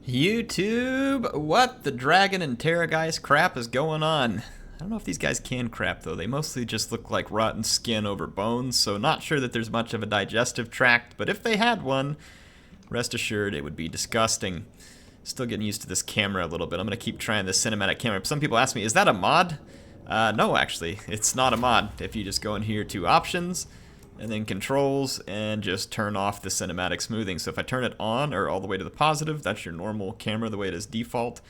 YouTube, what the dragon and Terrorgeist crap is going on? I don't know if these guys can crap though. They mostly just look like rotten skin over bones, so not sure that there's much of a digestive tract, but if they had one, rest assured it would be disgusting. Still getting used to this camera a little bit. I'm going to keep trying this cinematic camera. Some people ask me, is that a mod? No, actually, it's not a mod. If you just go in here to options, and then controls, and just turn off the cinematic smoothing. So if I turn it on, or all the way to the positive, that's your normal camera, the way it is default.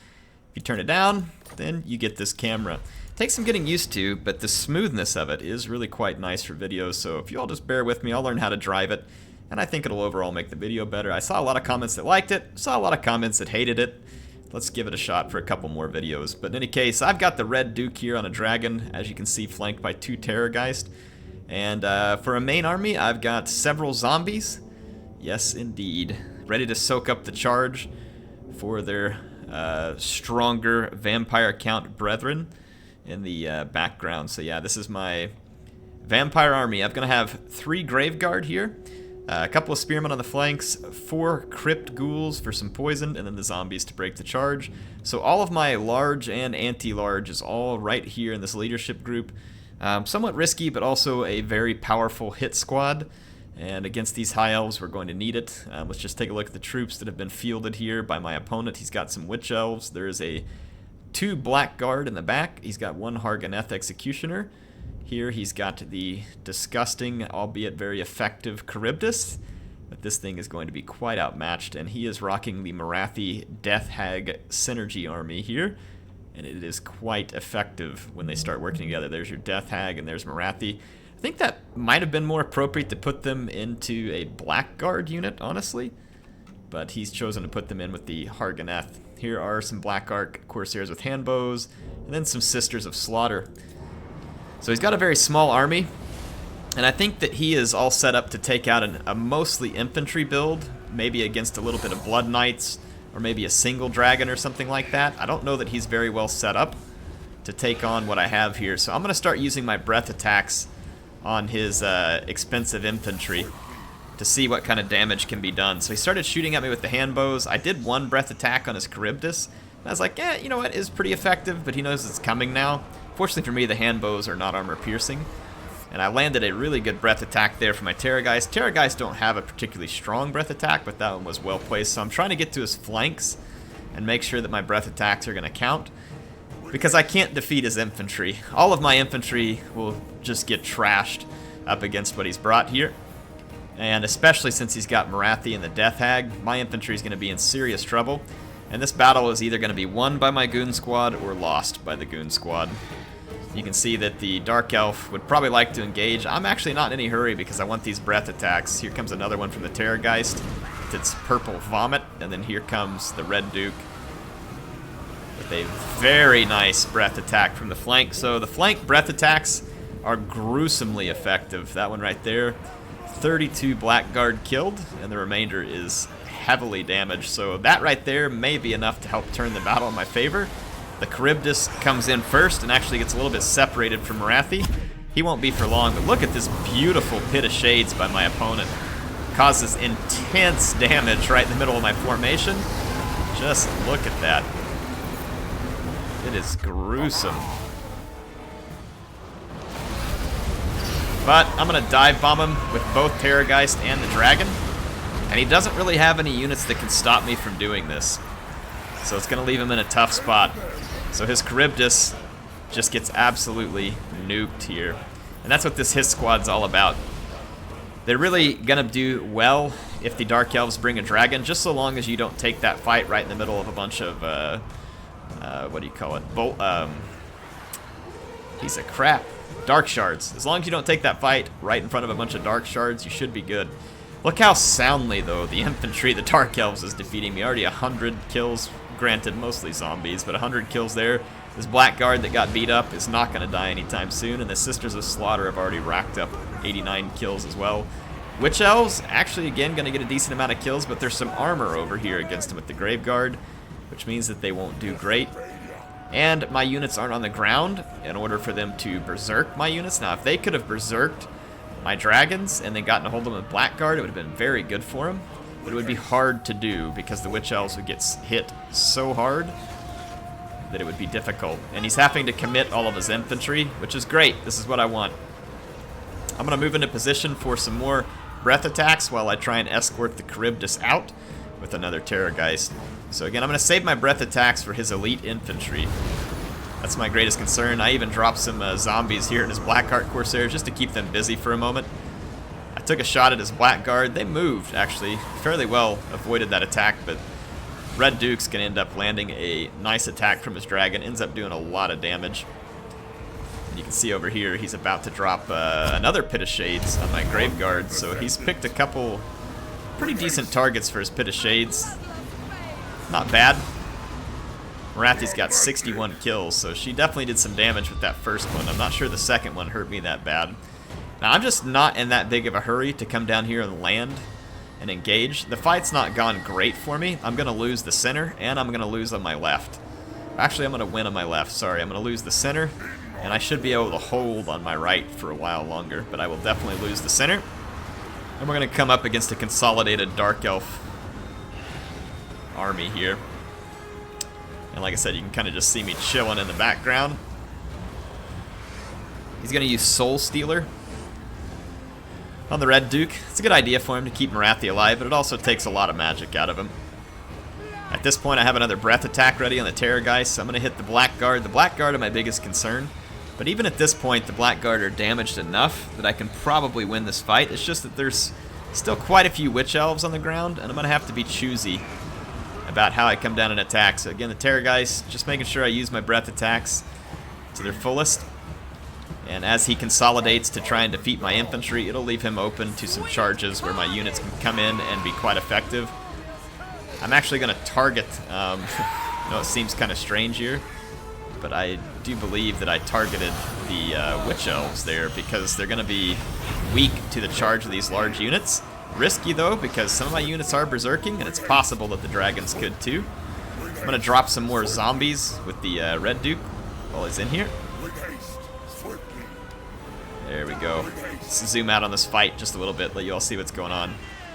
If you turn it down, then you get this camera. It takes some getting used to, but the smoothness of it is really quite nice for videos, so if you all just bear with me, I'll learn how to drive it, and I think it'll overall make the video better. I saw a lot of comments that liked it, saw a lot of comments that hated it. Let's give it a shot for a couple more videos. But in any case, I've got the Red Duke here on a dragon, as you can see, flanked by 2 Terrorgeist. And for a main army, I've got several zombies. Yes, indeed. Ready to soak up the charge for their stronger vampire count brethren in the background. So yeah, this is my vampire army. I'm going to have 3 Graveguard here, a couple of spearmen on the flanks, 4 crypt ghouls for some poison, and then the zombies to break the charge. So all of my large and anti-large is all right here in this leadership group. Somewhat risky, but also a very powerful hit squad. And against these high elves, we're going to need it. Let's just take a look at the troops that have been fielded here by my opponent. He's got some witch elves. There is 2 blackguard in the back. He's got 1 Harganeth executioner. Here he's got the disgusting, albeit very effective Charybdis. But this thing is going to be quite outmatched, and he is rocking the Morathi Death Hag synergy army here. And it is quite effective when they start working together. There's your Death Hag, and there's Morathi. I think that might have been more appropriate to put them into a Blackguard unit, honestly. But he's chosen to put them in with the Harganeth. Here are some Black Ark Corsairs with handbows, and then some Sisters of Slaughter. So he's got a very small army, and I think that he is all set up to take out a mostly infantry build, maybe against a little bit of Blood Knights, or maybe a single dragon or something like that. I don't know that he's very well set up to take on what I have here. So I'm going to start using my breath attacks on his expensive infantry to see what kind of damage can be done. So he started shooting at me with the handbows. I did 1 breath attack on his Charybdis. And I was like, you know what, it's pretty effective, but he knows it's coming now. Fortunately for me, the handbows are not armor piercing. And I landed a really good breath attack there for my Terrorgeist. Terrorgeist don't have a particularly strong breath attack, but that one was well placed. So I'm trying to get to his flanks and make sure that my breath attacks are going to count, because I can't defeat his infantry. All of my infantry will just get trashed up against what he's brought here. And especially since he's got Morathi and the Death Hag, my infantry is going to be in serious trouble. And this battle is either going to be won by my Goon Squad or lost by the Goon Squad. You can see that the Dark Elf would probably like to engage. I'm actually not in any hurry because I want these breath attacks. Here comes another one from the Terrorgeist. It's purple vomit, and then here comes the Red Duke with a very nice breath attack from the flank. So the flank breath attacks are gruesomely effective. That one right there, 32 Blackguard killed, and the remainder is heavily damaged. So that right there may be enough to help turn the battle in my favor. The Charybdis comes in first and actually gets a little bit separated from Morathi. He won't be for long, but look at this beautiful Pit of Shades by my opponent. Causes intense damage right in the middle of my formation. Just look at that. It is gruesome. But I'm going to dive bomb him with both Terrorgeist and the Dragon. And he doesn't really have any units that can stop me from doing this. So it's going to leave him in a tough spot. So his Charybdis just gets absolutely nuked here. And that's what this hit squad's all about. They're really going to do well if the Dark Elves bring a dragon, just so long as you don't take that fight right in the middle of a bunch of, what do you call it? Piece of crap. Dark Shards. As long as you don't take that fight right in front of a bunch of Dark Shards, you should be good. Look how soundly, though, the infantry, the Dark Elves, is defeating me. Already 100 kills. Granted, mostly zombies, but 100 kills there. This Blackguard that got beat up is not going to die anytime soon, and the Sisters of Slaughter have already racked up 89 kills as well. Witch Elves, actually, again, going to get a decent amount of kills, but there's some armor over here against them with the Graveguard, which means that they won't do great. And my units aren't on the ground in order for them to berserk my units. Now, if they could have berserked my dragons and then gotten a hold of them with Blackguard, it would have been very good for them. but it would be hard to do because the Witch Elves would get hit so hard that it would be difficult. And he's having to commit all of his infantry, which is great. This is what I want. I'm going to move into position for some more breath attacks while I try and escort the Charybdis out with another Terrorgeist. So again, I'm going to save my breath attacks for his elite infantry. That's my greatest concern. I even dropped some zombies here in his Blackheart Corsairs just to keep them busy for a moment. I took a shot at his Blackguard. They moved, actually. Fairly well avoided that attack, but Red Duke's going to end up landing a nice attack from his dragon. Ends up doing a lot of damage. And you can see over here he's about to drop another Pit of Shades on my Graveguard. So he's picked a couple pretty decent targets for his Pit of Shades. Not bad. Morathi's got 61 kills, so she definitely did some damage with that first one. I'm not sure the second one hurt me that bad. Now, I'm just not in that big of a hurry to come down here and land and engage. The fight's not gone great for me. I'm going to lose the center, and I'm going to lose on my left. Actually, I'm going to win on my left. Sorry, I'm going to lose the center, and I should be able to hold on my right for a while longer, but I will definitely lose the center. And we're going to come up against a consolidated Dark Elf army here. And like I said, you can kind of just see me chilling in the background. He's going to use Soul Stealer on the Red Duke. It's a good idea for him to keep Morathi alive, but it also takes a lot of magic out of him. At this point, I have another breath attack ready on the Terrorgeist, so I'm going to hit the Blackguard. The Blackguard are my biggest concern, but even at this point, the Blackguard are damaged enough that I can probably win this fight. It's just that there's still quite a few Witch Elves on the ground, and I'm going to have to be choosy about how I come down and attack. So again, the Terrorgeist, just making sure I use my breath attacks to their fullest. And as he consolidates to try and defeat my infantry, it'll leave him open to some charges where my units can come in and be quite effective. I'm actually going to target, I know it seems kind of strange here, but I do believe that I targeted the Witch Elves there because they're going to be weak to the charge of these large units. Risky though, because some of my units are berserking, and it's possible that the dragons could too. I'm going to drop some more zombies with the Red Duke while he's in here. There we go. Let's zoom out on this fight just a little bit, let you all see what's going on.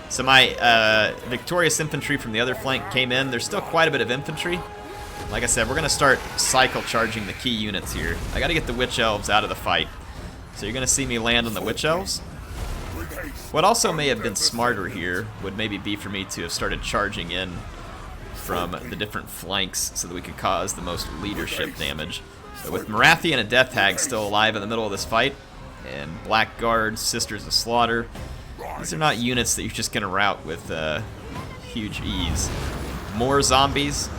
So my victorious infantry from the other flank came in. There's still quite a bit of infantry. Like I said, we're going to start cycle charging the key units here. I got to get the Witch Elves out of the fight. So you're going to see me land on the Witch Elves. What also may have been smarter here would maybe be for me to have started charging in from the different flanks so that we could cause the most leadership damage. But with Morathi and a Death Hag still alive in the middle of this fight, and Blackguard, Sisters of Slaughter, these are not units that you're just going to rout with huge ease. More zombies.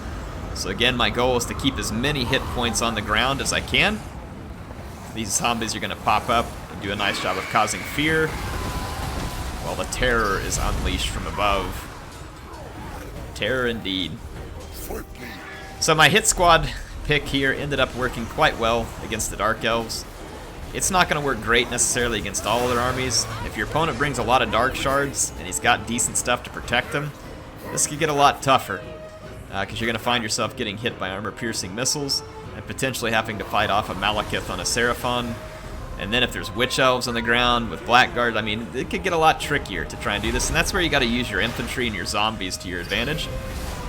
So again, my goal is to keep as many hit points on the ground as I can. These zombies are going to pop up and do a nice job of causing fear, while the terror is unleashed from above. Terror indeed. So my hit squad pick here ended up working quite well against the Dark Elves. It's not going to work great necessarily against all of their armies. If your opponent brings a lot of Dark Shards and he's got decent stuff to protect them, this could get a lot tougher, because you're going to find yourself getting hit by armor-piercing missiles and potentially having to fight off a Malekith on a Seraphon. And then if there's Witch Elves on the ground with Blackguard, I mean, it could get a lot trickier to try and do this, and that's where you got to use your infantry and your zombies to your advantage.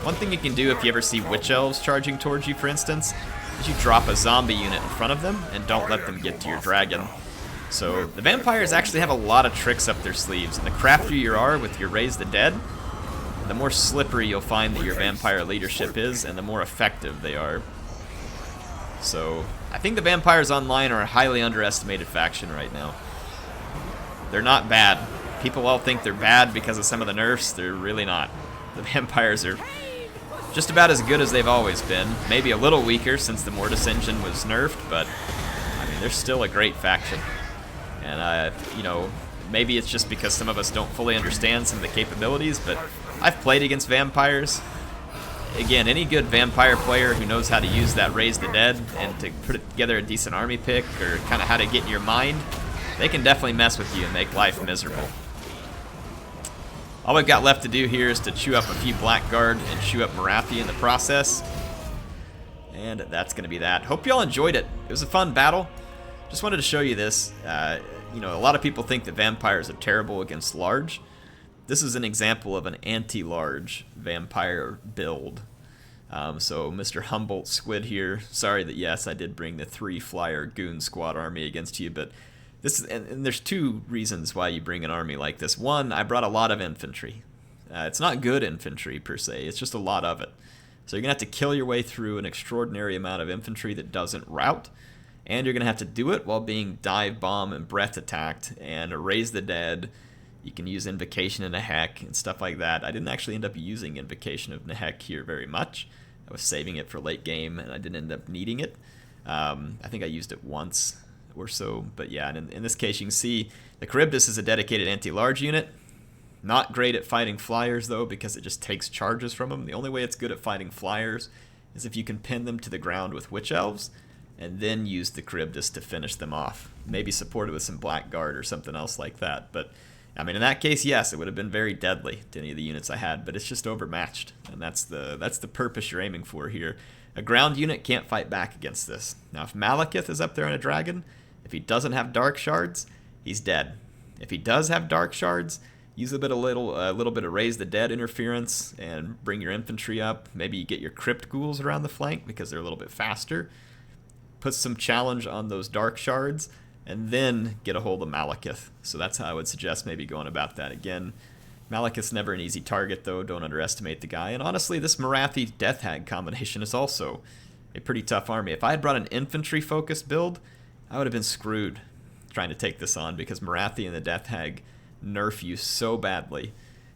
One thing you can do if you ever see Witch Elves charging towards you, for instance, is you drop a zombie unit in front of them and don't let them get to your dragon. So the vampires actually have a lot of tricks up their sleeves, and the craftier you are with your Raise the Dead, the more slippery you'll find that your vampire leadership is, and the more effective they are. So I think the vampires online are a highly underestimated faction right now. They're not bad. People all think they're bad because of some of the nerfs. They're really not. The vampires are just about as good as they've always been. Maybe a little weaker since the Mortis engine was nerfed, but I mean, they're still a great faction. And you know, maybe it's just because some of us don't fully understand some of the capabilities, but I've played against vampires. Again, any good vampire player who knows how to use that Raise the Dead and to put together a decent army pick, or kind of how to get in your mind, they can definitely mess with you and make life miserable. All we've got left to do here is to chew up a few Blackguard and chew up Morathi in the process. And that's going to be that. Hope y'all enjoyed it. It was a fun battle. Just wanted to show you this. You know, a lot of people think that vampires are terrible against large. this is an example of an anti-large vampire build. So Mr. Humboldt Squid here, sorry that yes, I did bring the 3 flyer goon squad army against you, but this is, and there's 2 reasons why you bring an army like this. One, I brought a lot of infantry. It's not good infantry per se, it's just a lot of it. So you're going to have to kill your way through an extraordinary amount of infantry that doesn't rout, and you're going to have to do it while being dive bomb and breath attacked and raise the dead. You can use Invocation of Nehek and stuff like that. I didn't actually end up using Invocation of Nehek here very much. I was saving it for late game, and I didn't end up needing it. I think I used it once or so, but yeah, and in this case you can see the Charybdis is a dedicated anti-large unit. Not great at fighting flyers though, because it just takes charges from them. The only way it's good at fighting flyers is if you can pin them to the ground with Witch Elves, and then use the Charybdis to finish them off. Maybe support it with some Blackguard or something else like that, but I mean, in that case, yes, it would have been very deadly to any of the units I had, but it's just overmatched, and that's the purpose you're aiming for here. A ground unit can't fight back against this. Now, if Malekith is up there on a dragon, if he doesn't have Dark Shards, he's dead. If he does have Dark Shards, use a little bit of Raise the Dead interference and bring your infantry up. Maybe you get your Crypt Ghouls around the flank because they're a little bit faster. Put some challenge on those Dark Shards, and then get a hold of Malekith. So that's how I would suggest maybe going about that. Again, Malekith's never an easy target though, don't underestimate the guy. And honestly, this Morathi Death Hag combination is also a pretty tough army. If I had brought an infantry focused build, I would have been screwed trying to take this on, because Morathi and the Death Hag nerf you so badly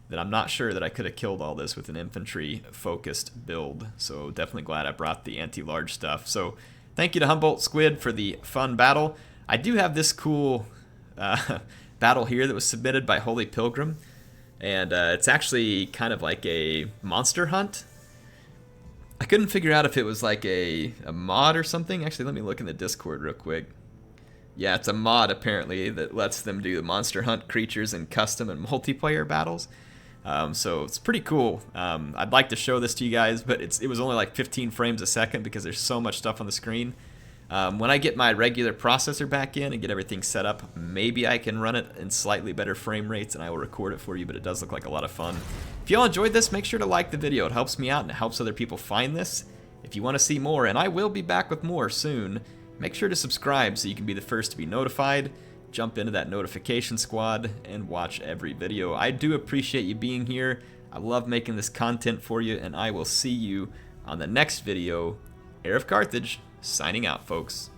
that I'm not sure that I could have killed all this with an infantry focused build. So definitely glad I brought the anti-large stuff. So thank you to Humboldt Squid for the fun battle. I do have this cool battle here that was submitted by Holy Pilgrim, and it's actually kind of like a monster hunt. I couldn't figure out if it was like a mod or something. Actually, let me look in the Discord real quick. Yeah, it's a mod apparently that lets them do the monster hunt creatures in custom and multiplayer battles. So it's pretty cool. I'd like to show this to you guys, but it was only like 15 frames a second because there's so much stuff on the screen. When I get my regular processor back in and get everything set up, maybe I can run it in slightly better frame rates and I will record it for you, but it does look like a lot of fun. If y'all enjoyed this, make sure to like the video. It helps me out and it helps other people find this. If you want to see more, and I will be back with more soon, make sure to subscribe so you can be the first to be notified. Jump into that notification squad and watch every video. I do appreciate you being here. I love making this content for you, and I will see you on the next video. HeirofCarthage, signing out, folks.